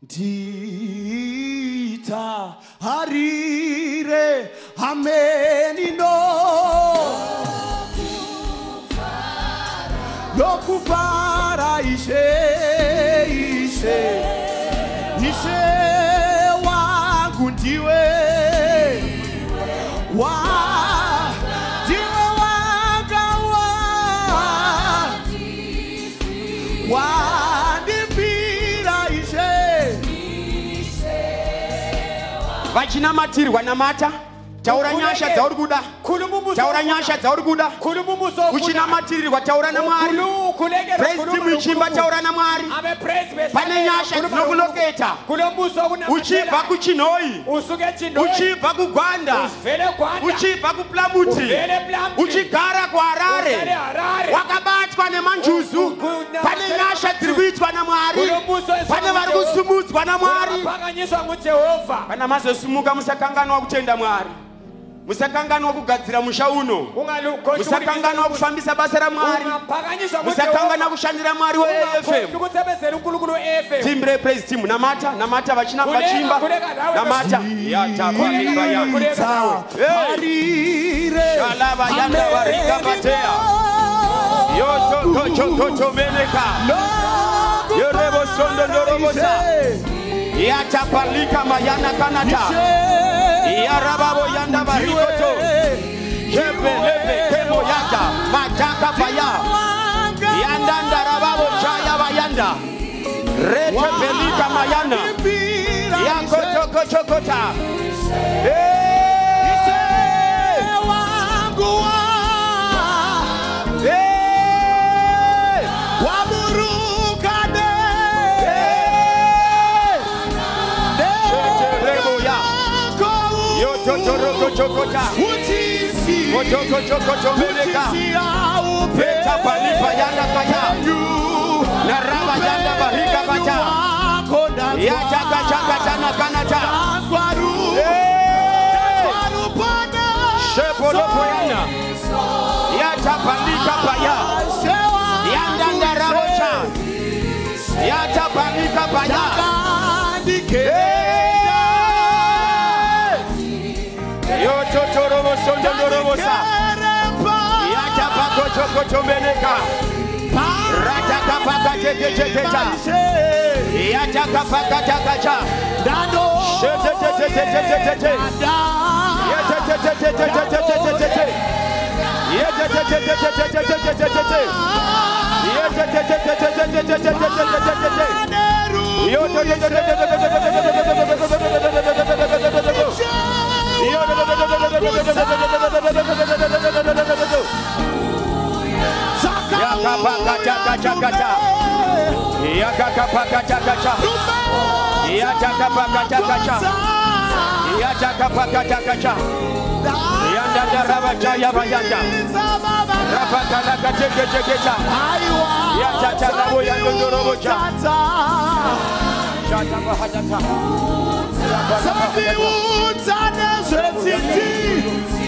Dita harire ameni no kufara ishe wangu ndiwe ndiwe wandipira ishe vachina matirwa namata taura nyasha dzauri kuda taura nyasha dzauri kuda uchina matirirwa taura namwari praise team ichimba taura namwari pane nyasha dzinokuloketa uchibva kuchinhoi uchibva kugwanda uchibva kuplamuti uchigara kuharare wakabatwa nemanjuzu pane nyasha dziri kuitwa namwari pane vari kusumudzwa namwari kana mazosumuka musakanganwa kutenda mwari musakanganwa kugadzira musha uno musakanganwa kufambisa basa ramwari musakanganwa kushandira mwari weFM timbre praise team namata vachina vachimba namata yatakwaliva yakureka shalava yanda varika batea yototototomeneka yorebo sondo ndorobosa yatapalika mayana kanata yarababo yanda barikoto lebe kemo yaka mataka paya yanda ndarababo jaya bayanda rete belika mayana yakotoko chokota chokota motoko chokoto meleka peta palipa yanda kaya naraba yanda barika bata yachaka chaka tana kanata shepolo poyana yatapalika paya yanda ndarabocha yatapalika paya Yototorobo sondorobosa Yatapako chokoto meneka Ratakapaka teketeketa Yatakapaka takacha Dando Shetetetetetetete Yetetetetetetetetete Yetetetetetetetetete Sabi utane